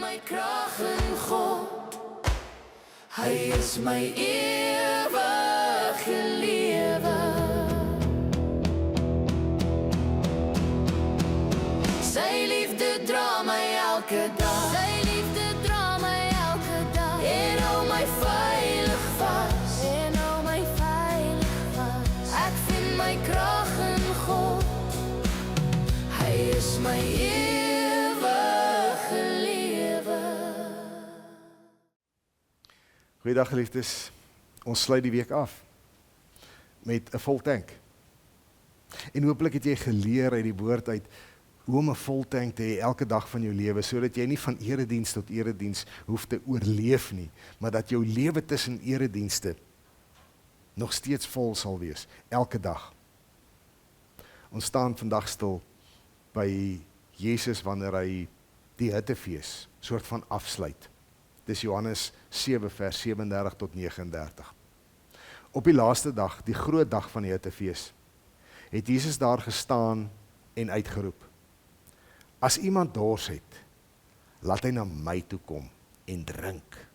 my krag in God. Hy is my ewige lewe. Sy liefde dra my elke dag. Sy liefde dra my elke dag. En hou my veilig vas. En hou my veilig vas. Ek vind my krag in God. Hy is my ewige lewe. Goeiedag geliefdes, ons sluit die week af met 'n vol tank. En hopelik het jy geleer uit die woord uit hoe om 'n vol tank te hê elke dag van jou lewe, sodat jy nie van erediens tot erediens hoef te oorleef nie, maar dat jou lewe tussen eredienste nog steeds vol sal wees, elke dag. Ons staan vandag stil by Jesus wanneer hy die hittefees soort van afsluit. Dis Johannes 7 vers 37 tot 39. Op die laaste dag, die groot dag van die hittefees, het Jesus daar gestaan en uitgeroep: As iemand dors het, laat hy na my toe kom en drink.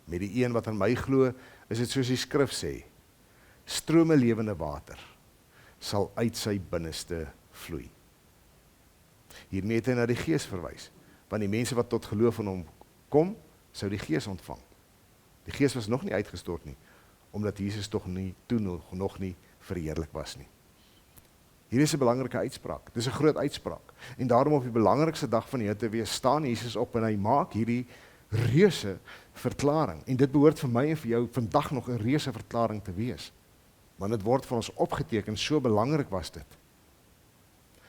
Met die een wat aan my glo, is dit soos die skrif sê, strome lewende water sal uit sy binneste vloei. Hiermee het hy na die Gees verwys, want die mense wat tot geloof in hom kom, sou die Gees ontvang. Die Gees was nog nie uitgestort nie, omdat Jesus toe nog nie verheerlik was nie. Hier is 'n belangrike uitspraak, dit is 'n groot uitspraak, en daarom op die belangrikste dag van die hittefees staan Jesus op en hy maak hierdie reuse verklaring, en dit behoort vir my en vir jou vandag nog 'n reuse verklaring te wees, want dit word vir ons opgeteken, so belangrik was dit.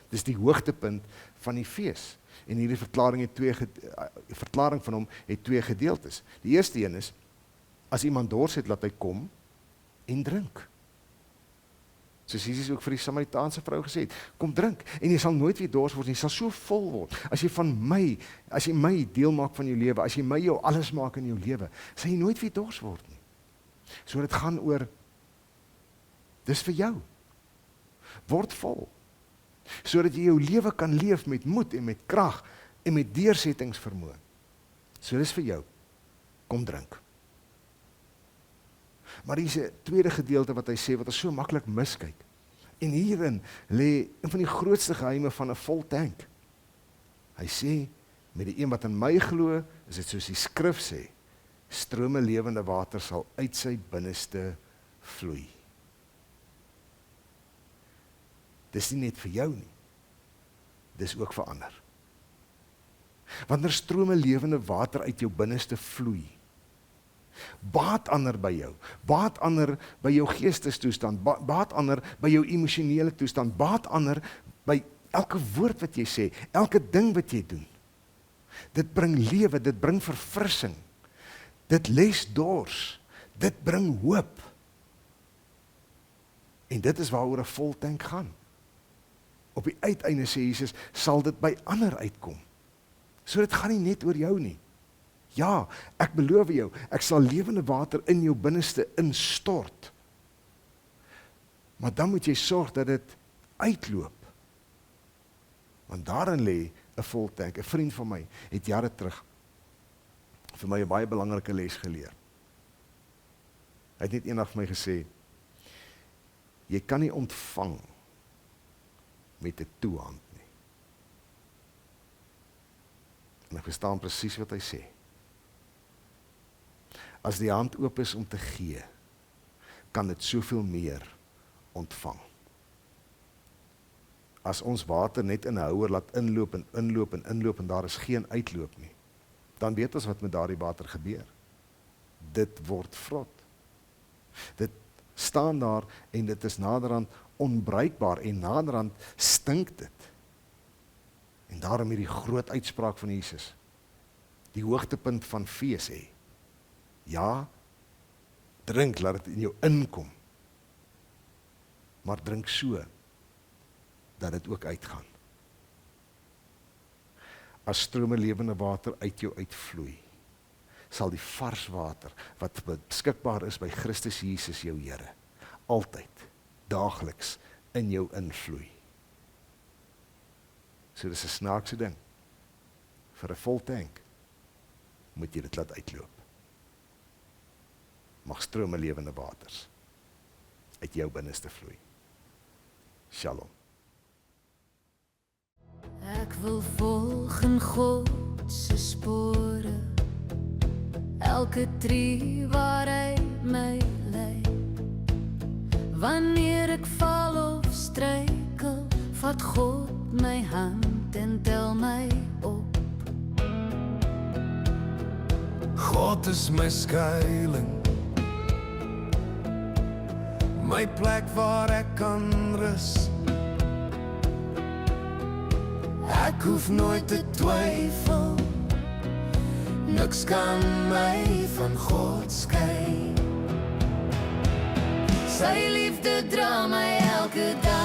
Dis die hoogtepunt van die fees, en hierdie verklaring van hom het twee gedeeltes. Die eerste een is, as iemand dors het, laat hy kom en drink. Soos Jesus ook vir die Samaritaanse vrou gesê het, kom drink, en jy sal nooit weer dors word nie, jy sal so vol word, as jy my deel maak van jou lewe, as jy my jou alles maak in jou lewe, sal jy nooit weer dors word nie. So dit gaan oor, dis vir jou, word vol, sodat jy jou lewe kan leef met moed en met krag en met deursettingsvermoë. So dis vir jou, kom drink. Maar hier is 'n tweede gedeelte wat hy sê, wat ons so maklik miskyk. En hierin lê een van die grootste geheime van 'n vol tank. Hy sê, met die een wat in my glo, is dit soos die skrif sê, strome lewende water sal uit sy binneste vloei. Dis nie net vir jou nie, dis ook vir ander. Wanneer strome lewende water uit jou binneste vloei, baat ander by jou, baat ander by jou geestestoestand, baat ander by jou emosionele toestand, baat ander by elke woord wat jy sê, elke ding wat jy doen. Dit bring lewe, dit bring verfrissing, dit les dors, dit bring hoop. En dit is waaroor 'n vol tank gaan. Op die uiteinde sê Jesus, sal dit by ander uitkom. So dit gaan nie net oor jou nie. Ja, ek beloof jou, ek sal lewende water in jou binneste instort. Maar dan moet jy sorg dat dit uitloop. Want daarin lê 'n vol tank. 'n Vriend van my het jare terug vir my 'n baie belangrike les geleer. Hy het net eendag vir my gesê, jy kan nie ontvang met 'n toehand nie. En ek verstaan presies wat hy sê. As die hand oop is om te gee, kan dit soveel meer ontvang. As ons water net in 'n houer laat inloop en inloop en inloop en daar is geen uitloop nie, dan weet ons wat met daardie water gebeur. Dit word vrot. Dit staan daar en dit is naderhand onbruikbaar en naderhand stink dit. En daarom hierdie groot uitspraak van Jesus, die hoogtepunt van fees hê. Ja, drink, laat dit in jou inkom, maar drink so, dat dit ook uitgaan. As strome lewende water uit jou uitvloei, sal die vars water, wat beskikbaar is by Christus Jesus jou Here, altyd, daagliks, in jou invloei. So dis 'n snaakse ding, vir 'n vol tank, moet jy dit laat uitloop. Mag strome lewende waters uit jou binneste vloei. Shalom. Ek wil volg in God se spore, elke tree waar hy my lei. Wanneer ek val of struikel, vat God my hand en tel my op. God is my skuiling, my plek waar ek kan rus. Ek hoef nooit te twyfel, niks kan my van God skei. Sy liefde dra my elke dag.